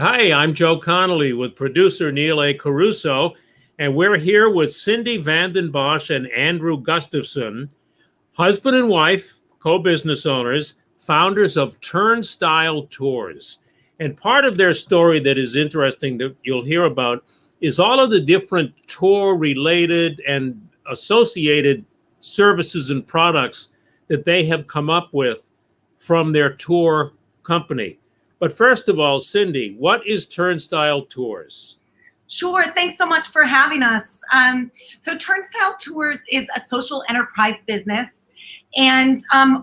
Hi, I'm Joe Connolly with producer Neil A. Carousso, and we're here with Cindy VandenBosch and Andrew Gustafson, husband and wife, co-business owners, founders of Turnstile Tours. And part of their story that is interesting that you'll hear about is all of the different tour-related and associated services and products that they have come up with from their tour company. But first of all, Cindy, what is Turnstile Tours? Sure. Thanks so much for having us. So Turnstile Tours is a social enterprise business, and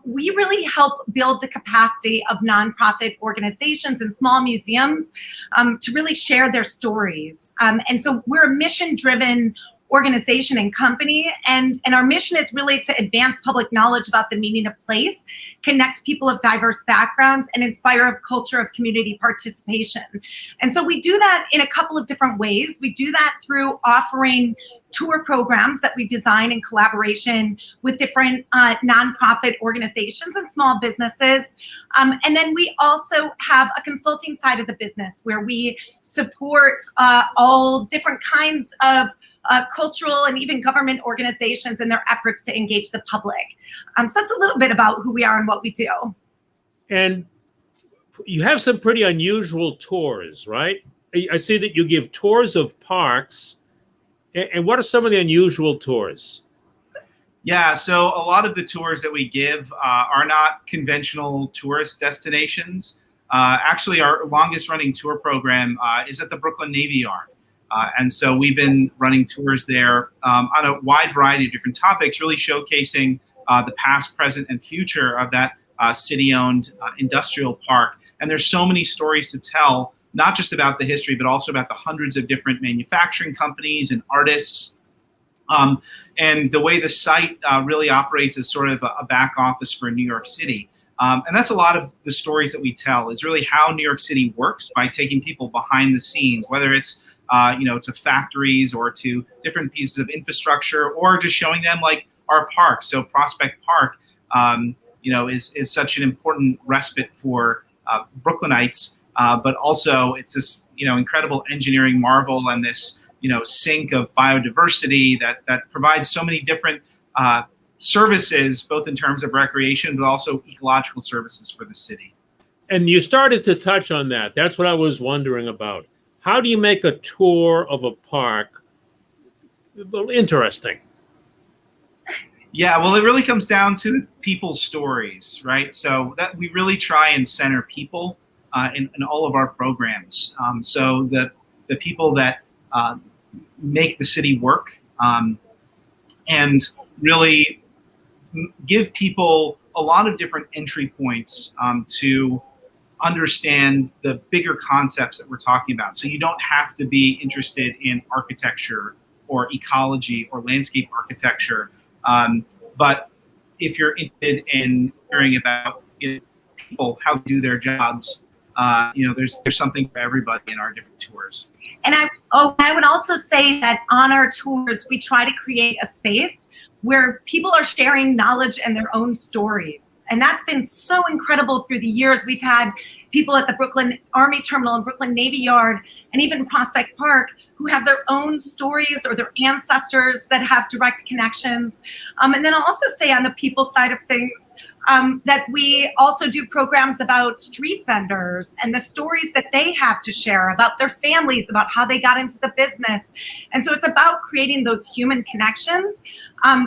we really help build the capacity of nonprofit organizations and small museums to really share their stories. And so we're a mission-driven organization and company, and our mission is really to advance public knowledge about the meaning of place, connect people of diverse backgrounds, and inspire a culture of community participation. And so we do that in a couple of different ways. We do that through offering tour programs that we design in collaboration with different nonprofit organizations and small businesses. And then we also have a consulting side of the business where we support all different kinds of cultural and even government organizations in their efforts to engage the public. So that's a little bit about who we are and what we do. And you have some pretty unusual tours, right? I see that you give tours of parks. And what are some of the unusual tours? Yeah, so a lot of the tours that we give are not conventional tourist destinations. Actually, our longest running tour program is at the Brooklyn Navy Yard. And so we've been running tours there on a wide variety of different topics, really showcasing the past, present, and future of that city-owned industrial park. And there's so many stories to tell, not just about the history, but also about the hundreds of different manufacturing companies and artists. And the way the site really operates as sort of a back office for New York City. And that's a lot of the stories that we tell, is really how New York City works by taking people behind the scenes, whether it's to factories or to different pieces of infrastructure, or just showing them like our park. So Prospect Park, is such an important respite for Brooklynites, but also it's this, incredible engineering marvel and this, sink of biodiversity that provides so many different services, both in terms of recreation, but also ecological services for the city. And you started to touch on that. That's what I was wondering about. How do you make a tour of a park interesting? Yeah, well, it really comes down to people's stories, right? So that we really try and center people in all of our programs. So the people that make the city work, and really give people a lot of different entry points to understand the bigger concepts that we're talking about. So you don't have to be interested in architecture or ecology or landscape architecture. But if you're interested in hearing about people, how to do their jobs, there's something for everybody in our different tours. And I would also say that on our tours, we try to create a space where people are sharing knowledge and their own stories. And that's been so incredible through the years. We've had people at the Brooklyn Army Terminal and Brooklyn Navy Yard and even Prospect Park who have their own stories or their ancestors that have direct connections. And then I'll also say on the people side of things, that we also do programs about street vendors and the stories that they have to share about their families, about how they got into the business. And so it's about creating those human connections,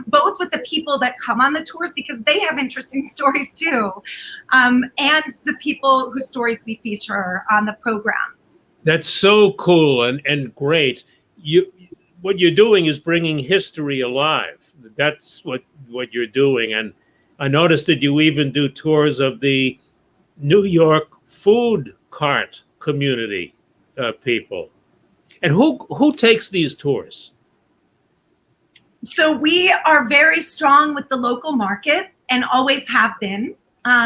both with the people that come on the tours, because they have interesting stories too, and the people whose stories we feature on the programs. That's so cool and great. What you're doing is bringing history alive. That's what you're doing. And I noticed that you even do tours of the New York food cart community people. And who takes these tours? So we are very strong with the local market and always have been.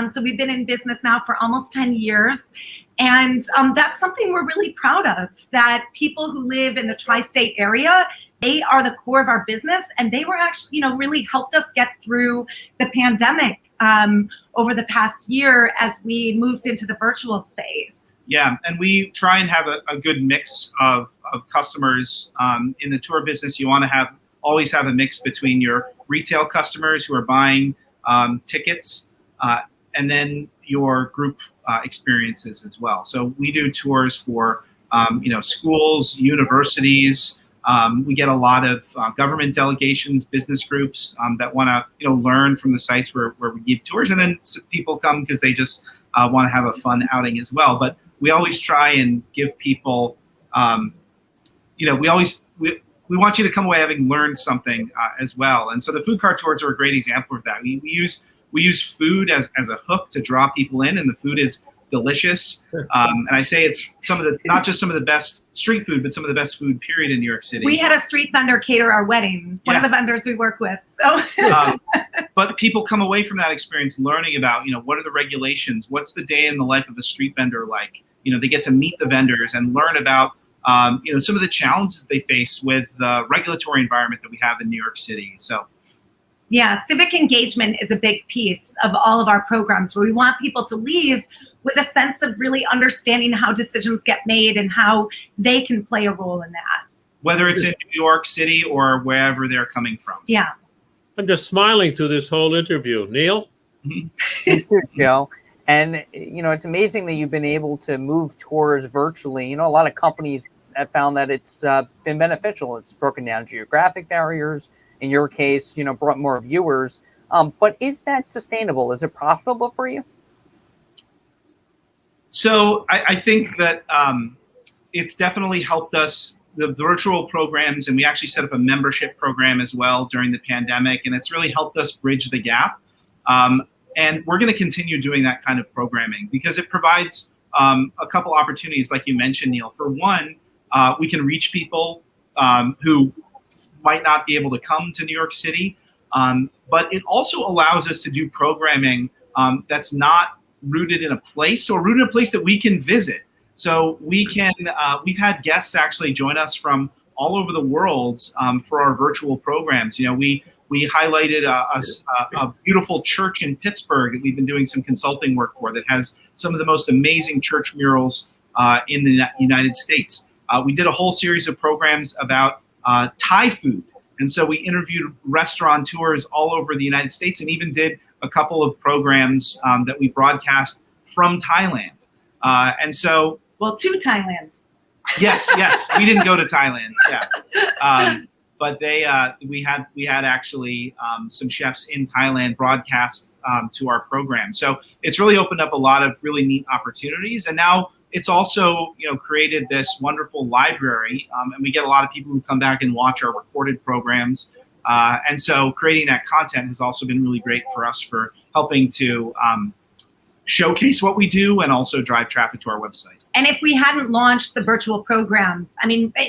So we've been in business now for almost 10 years. And that's something we're really proud of, that people who live in the tri-state area, they are the core of our business, and they were actually, really helped us get through the pandemic over the past year as we moved into the virtual space. Yeah, and we try and have a good mix of customers. In the tour business, you want to always have a mix between your retail customers who are buying tickets and then your group experiences as well. So we do tours for schools, universities. We get a lot of government delegations, business groups that want to learn from the sites where we give tours, and then people come because they just want to have a fun outing as well. But we always try and give people, we want you to come away having learned something as well. And so the food cart tours are a great example of that. We use food as a hook to draw people in, and the food is delicious. And I say it's not just some of the best street food, but some of the best food, period, in New York City. We had a street vendor cater our wedding, one of the vendors we work with. So, but people come away from that experience learning about, what are the regulations? What's the day in the life of a street vendor like? They get to meet the vendors and learn about, some of the challenges they face with the regulatory environment that we have in New York City. So. Yeah, civic engagement is a big piece of all of our programs, where we want people to leave with a sense of really understanding how decisions get made and how they can play a role in that. Whether it's in New York City or wherever they're coming from. Yeah. I'm just smiling through this whole interview. Neil? Me too, Joe. And, it's amazing that you've been able to move tours virtually. A lot of companies have found that it's been beneficial. It's broken down geographic barriers. In your case, brought more viewers. But is that sustainable? Is it profitable for you? So I think that it's definitely helped us, the virtual programs, and we actually set up a membership program as well during the pandemic, and it's really helped us bridge the gap. And we're going to continue doing that kind of programming because it provides a couple opportunities, like you mentioned, Neil. For one, we can reach people who might not be able to come to New York City, but it also allows us to do programming that's not rooted in a place, or rooted in a place that we can visit. So we've had guests actually join us from all over the world for our virtual programs. We highlighted a beautiful church in Pittsburgh that we've been doing some consulting work for, that has some of the most amazing church murals in the United States. We did a whole series of programs about Thai food. And so we interviewed restaurateurs all over the United States, and even did a couple of programs that we broadcast from Thailand. To Thailand. Yes, we didn't go to Thailand. Yeah. But we had actually some chefs in Thailand broadcast to our program. So it's really opened up a lot of really neat opportunities. And now it's also, created this wonderful library, and we get a lot of people who come back and watch our recorded programs. And so creating that content has also been really great for us, for helping to showcase what we do and also drive traffic to our website. And if we hadn't launched the virtual programs,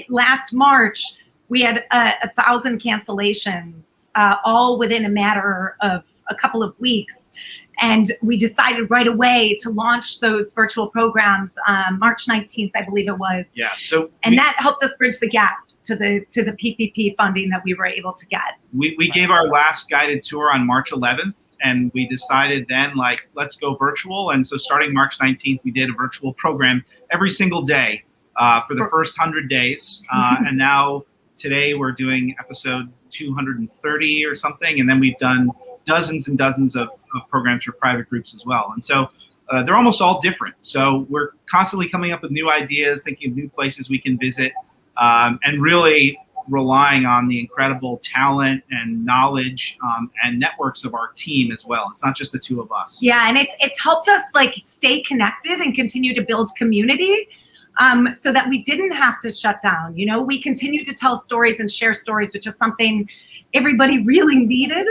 last March, we had 1,000 cancellations, all within a matter of a couple of weeks. And we decided right away to launch those virtual programs March 19th, I believe it was. Yeah. That helped us bridge the gap to the PPP funding that we were able to get. We gave our last guided tour on March 11th, and we decided then, let's go virtual. And so starting March 19th, we did a virtual program every single day for the first 100 days. And now today we're doing episode 230 or something. And then we've done dozens and dozens of programs for private groups as well. And so they're almost all different. So we're constantly coming up with new ideas, thinking of new places we can visit, and really relying on the incredible talent and knowledge and networks of our team as well. It's not just the two of us. Yeah, and it's helped us stay connected and continue to build community, so that we didn't have to shut down. We continued to tell stories and share stories, which is something everybody really needed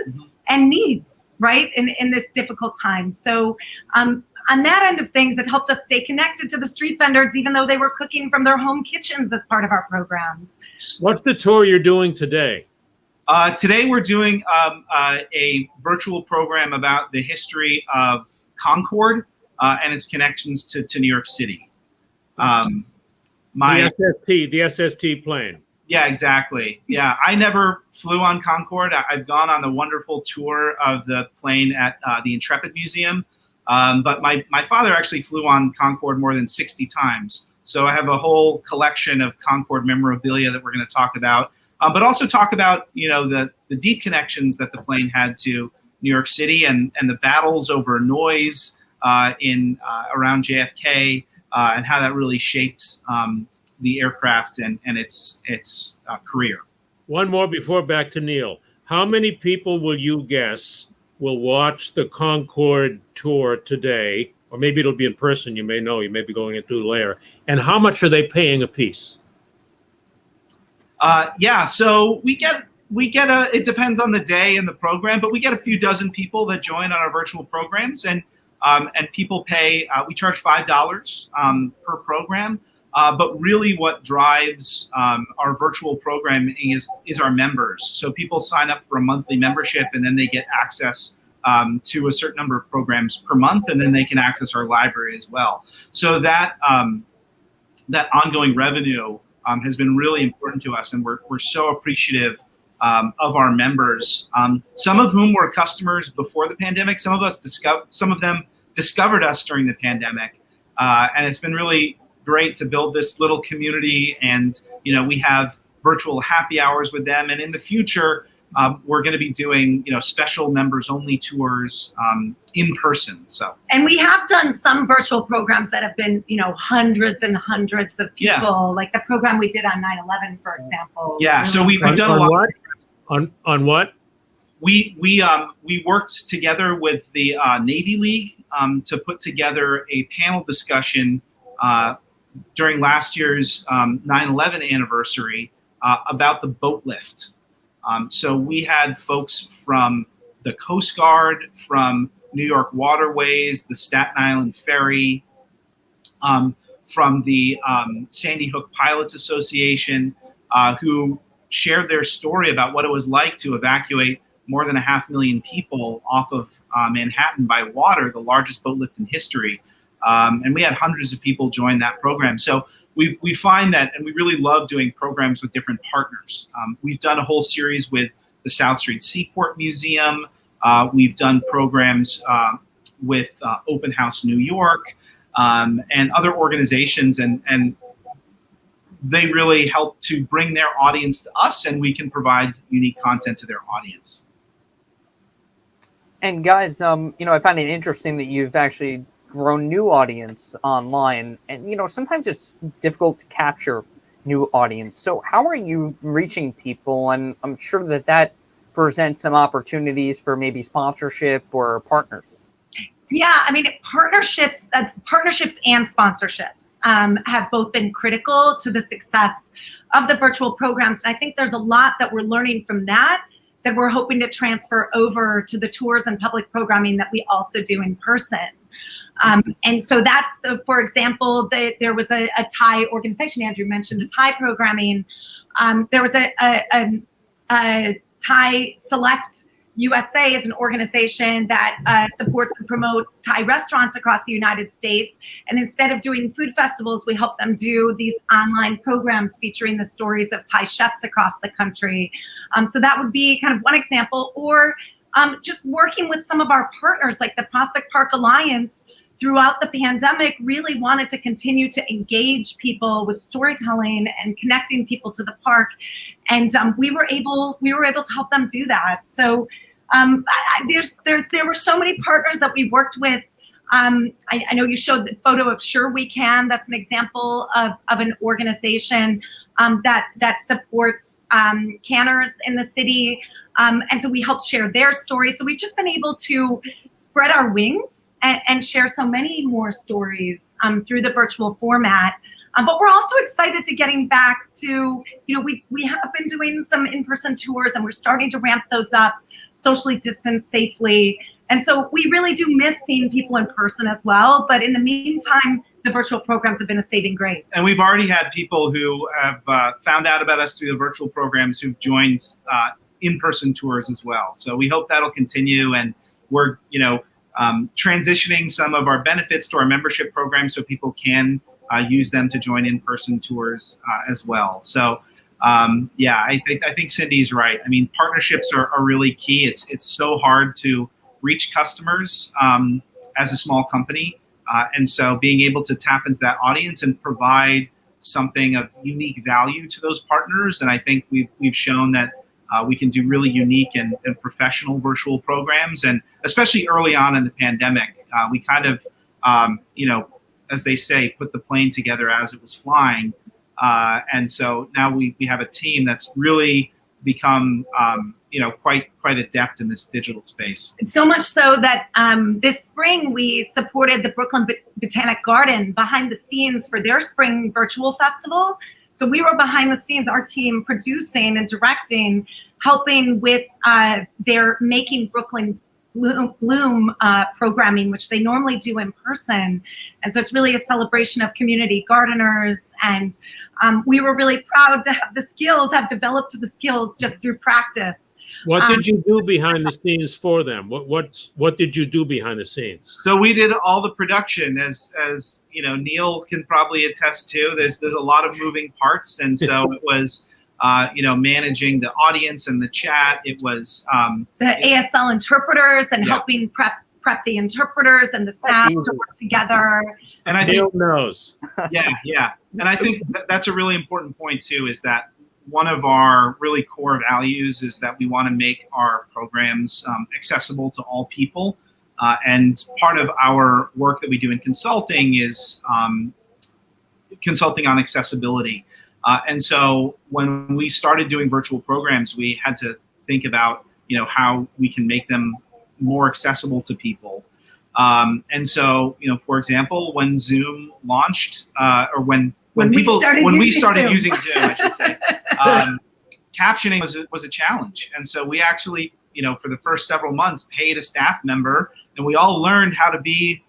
and needs, right, in this difficult time. So on that end of things, it helped us stay connected to the street vendors, even though they were cooking from their home kitchens as part of our programs. What's the tour you're doing today? Today we're doing a virtual program about the history of Concorde and its connections to New York City. The SST plane. Yeah, exactly. Yeah, I never flew on Concorde. I've gone on the wonderful tour of the plane at the Intrepid Museum. But my father actually flew on Concorde more than 60 times. So I have a whole collection of Concorde memorabilia that we're going to talk about, but also talk about, the deep connections that the plane had to New York City and the battles over noise around JFK, and how that really shaped the aircraft and its career. One more before back to Neil. How many people will you guess will watch the Concorde tour today? Or maybe it'll be in person. You may know. You may be going into layer. And how much are they paying a piece? So we get it depends on the day and the program, but we get a few dozen people that join on our virtual programs, and people pay. We charge $5 per program. But really what drives our virtual programming is our members. So people sign up for a monthly membership, and then they get access to a certain number of programs per month, and then they can access our library as well. So that ongoing revenue has been really important to us, and we're so appreciative of our members. Some of whom were customers before the pandemic. Some of them discovered us during the pandemic, and it's been really great to build this little community. And we have virtual happy hours with them, and in the future we're going to be doing special members only tours in person. And we have done some virtual programs that have been hundreds and hundreds of people, like the program we did on 9/11, for example. So we've done a lot. On what? We worked together with the Navy League to put together a panel discussion during last year's 9/11 anniversary about the boat lift. So we had folks from the Coast Guard, from New York Waterways, the Staten Island Ferry, from the Sandy Hook Pilots Association, who shared their story about what it was like to evacuate more than 500,000 people off of Manhattan by water, the largest boat lift in history. And we had hundreds of people join that program. So we find that, and we really love doing programs with different partners. We've done a whole series with the South Street Seaport Museum. We've done programs with Open House New York, and other organizations, and they really help to bring their audience to us, and we can provide unique content to their audience. And guys, I find it interesting that you've actually grown new audience online, and sometimes it's difficult to capture new audience. So how are you reaching people? And I'm sure that presents some opportunities for maybe sponsorship or partners. Yeah, I mean, partnerships and sponsorships have both been critical to the success of the virtual programs. And I think there's a lot that we're learning from that we're hoping to transfer over to the tours and public programming that we also do in person. And so that's, for example, there was a Thai organization. Andrew mentioned the Thai programming. There was a Thai Select USA is an organization that supports and promotes Thai restaurants across the United States. And instead of doing food festivals, we help them do these online programs featuring the stories of Thai chefs across the country. So that would be kind of one example. Or just working with some of our partners, like the Prospect Park Alliance, throughout the pandemic, really wanted to continue to engage people with storytelling and connecting people to the park, and we were able to help them do that. So there were so many partners that we worked with. I know you showed the photo of Sure We Can. That's an example of an organization that supports canners in the city, and so we helped share their stories. So we've just been able to spread our wings and share so many more stories through the virtual format. But we're also excited to getting back to, we have been doing some in-person tours, and we're starting to ramp those up, socially distanced safely. And so we really do miss seeing people in person as well. But in the meantime, the virtual programs have been a saving grace. And we've already had people who have found out about us through the virtual programs who've joined in-person tours as well. So we hope that'll continue, and we're, transitioning some of our benefits to our membership program so people can use them to join in-person tours as well. So I think Cindy's right. I mean, partnerships are really key. It's so hard to reach customers as a small company. And so being able to tap into that audience and provide something of unique value to those partners. And I think we've shown that we can do really unique and professional virtual programs. And especially early on in the pandemic, we kind of, as they say, put the plane together as it was flying. And so now we have a team that's really become, quite adept in this digital space. So much so that this spring we supported the Brooklyn Botanic Garden behind the scenes for their spring virtual festival. So we were behind the scenes, our team producing and directing, helping with their Making Brooklyn Bloom programming, which they normally do in person. And so it's really a celebration of community gardeners. And we were really proud to have developed the skills just through practice. What did you do behind the scenes for them? What did you do behind the scenes? So we did all the production, as Neil can probably attest to. There's a lot of moving parts, and so it was managing the audience and the chat. It was the ASL interpreters and helping prep the interpreters and the staff to work together. And I think Neil knows. Yeah. And I think that's a really important point too, is that one of our really core values is that we want to make our programs accessible to all people. And part of our work that we do in consulting is consulting on accessibility. And so when we started doing virtual programs, we had to think about, how we can make them more accessible to people. And so, for example, when Zoom launched, or when we started using Zoom, I should say, captioning was a challenge. And so we actually, for the first several months, paid a staff member, and we all learned how to be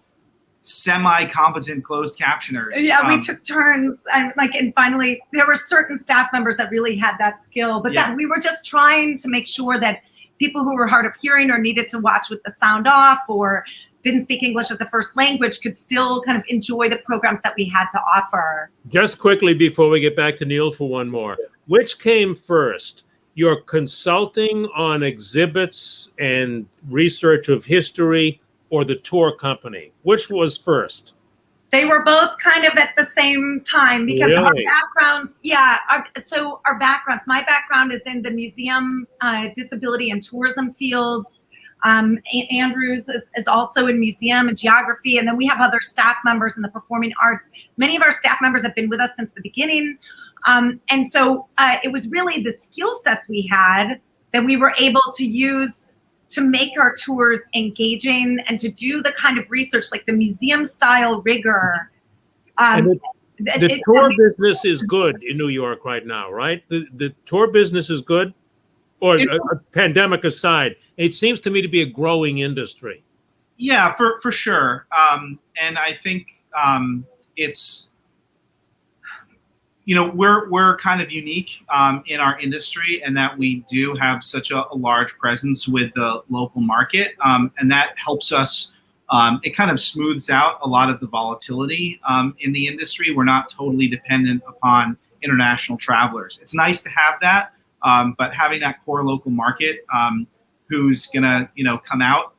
semi-competent closed captioners. Yeah, we took turns, and finally there were certain staff members that really had that skill, but that we were just trying to make sure that people who were hard of hearing or needed to watch with the sound off or didn't speak English as a first language could still kind of enjoy the programs that we had to offer. Just quickly before we get back to Neil for one more, which came first? Your consulting on exhibits and research of history, or the tour company? Which was first? They were both kind of at the same time because really? Our backgrounds, our backgrounds, my background is in the museum, disability and tourism fields. Andrew's is also in museum and geography. And then we have other staff members in the performing arts. Many of our staff members have been with us since the beginning. And so it was really the skill sets we had that we were able to use to make our tours engaging and to do the kind of research, like the museum style rigor. The tour business is good in New York right now, right? The tour business is good, or a pandemic aside, it seems to me to be a growing industry. Yeah, for sure. And I think it's, we're kind of unique in our industry, and that we do have such a large presence with the local market, and that helps us. It kind of smooths out a lot of the volatility in the industry. We're not totally dependent upon international travelers. It's nice to have that, but having that core local market who's gonna come out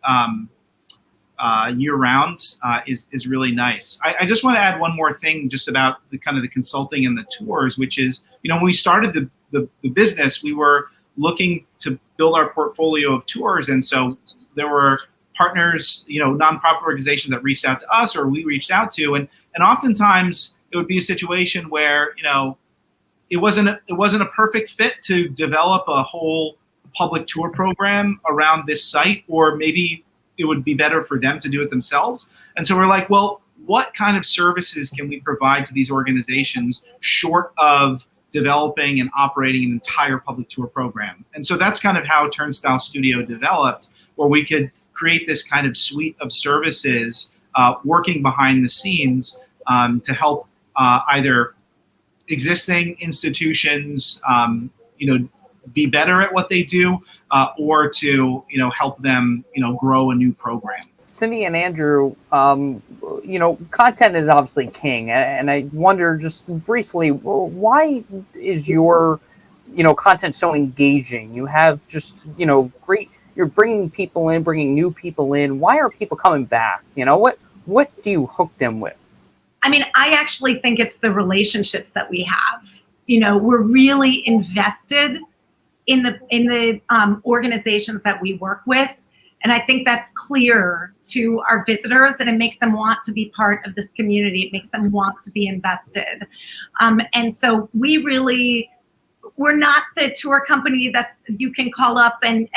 year round is really nice. I just want to add one more thing just about the kind of the consulting and the tours, which is, when we started the business, we were looking to build our portfolio of tours. And so there were partners, nonprofit organizations that reached out to us or we reached out to. And oftentimes it would be a situation where, it wasn't a perfect fit to develop a whole public tour program around this site, or maybe it would be better for them to do it themselves. And so we're like, well, what kind of services can we provide to these organizations short of developing and operating an entire public tour program? And so that's kind of how Turnstile Studio developed, where we could create this kind of suite of services working behind the scenes to help either existing institutions, be better at what they do, or to help them grow a new program. Cindy and Andrew, content is obviously king, and I wonder just briefly, why is your content so engaging? You have just great you're bringing people in, bringing new people in. Why are people coming back? You know, what do you hook them with? I mean, I actually think it's the relationships that we have. You know, we're really invested in the organizations that we work with. And I think that's clear to our visitors, and it makes them want to be part of this community. It makes them want to be invested. And so we're not the tour company that's you can call up and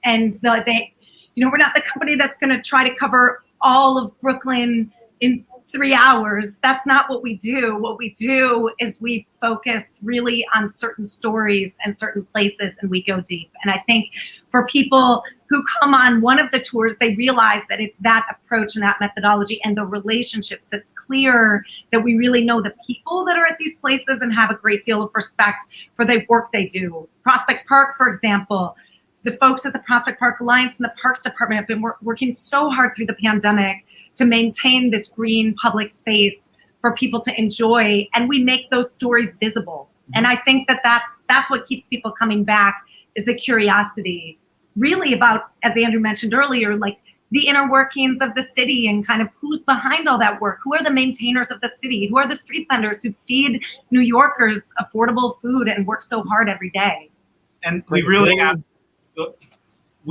they, you know, we're not the company that's going to try to cover all of Brooklyn in 3 hours. That's not what we do. What we do is we focus really on certain stories and certain places, and we go deep. And I think for people who come on one of the tours, they realize that it's that approach and that methodology and the relationships. It's clear that we really know the people that are at these places and have a great deal of respect for the work they do. Prospect Park, for example, the folks at the Prospect Park Alliance and the Parks Department have been working so hard through the pandemic to maintain this green public space for people to enjoy, and we make those stories visible. And I think that that's what keeps people coming back, is the curiosity, really about, as Andrew mentioned earlier, like the inner workings of the city and kind of who's behind all that work. Who are the maintainers of the city? Who are the street vendors who feed New Yorkers affordable food and work so hard every day? And we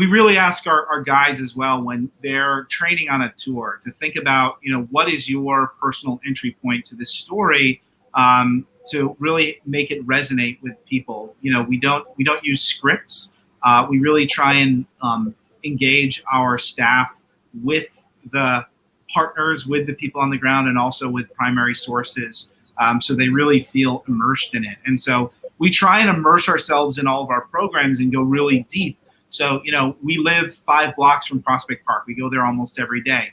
really ask our guides as well when they're training on a tour to think about, you know, what is your personal entry point to this story, to really make it resonate with people. You know, we don't use scripts. We really try and engage our staff with the partners, with the people on the ground, and also with primary sources, so they really feel immersed in it. And so we try and immerse ourselves in all of our programs and go really deep. So, you know, we live 5 blocks from Prospect Park. We go there almost every day.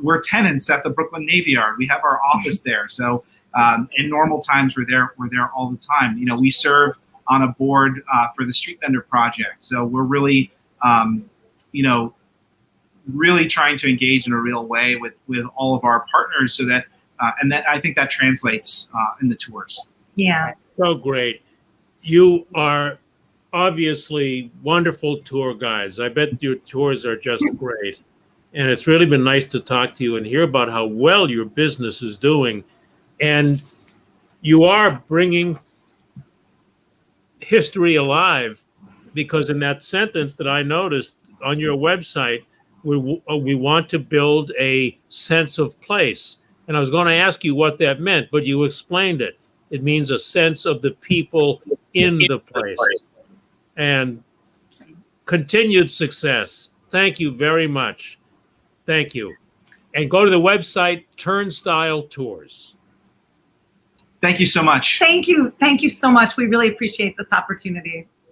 We're tenants at the Brooklyn Navy Yard. We have our office there. So in normal times, we're there all the time. You know, we serve on a board for the Street Vendor Project. So we're really, you know, really trying to engage in a real way with all of our partners, so that, and that I think that translates in the tours. Yeah. So great. You are obviously wonderful tour guides. I bet your tours are just great. And it's really been nice to talk to you and hear about how well your business is doing. And you are bringing history alive, because in that sentence that I noticed on your website, we want to build a sense of place. And I was going to ask you what that meant, but you explained it. It means a sense of the people in the place. And continued success. Thank you very much. Thank you. And go to the website, Turnstile Tours. Thank you so much. Thank you. Thank you so much. We really appreciate this opportunity.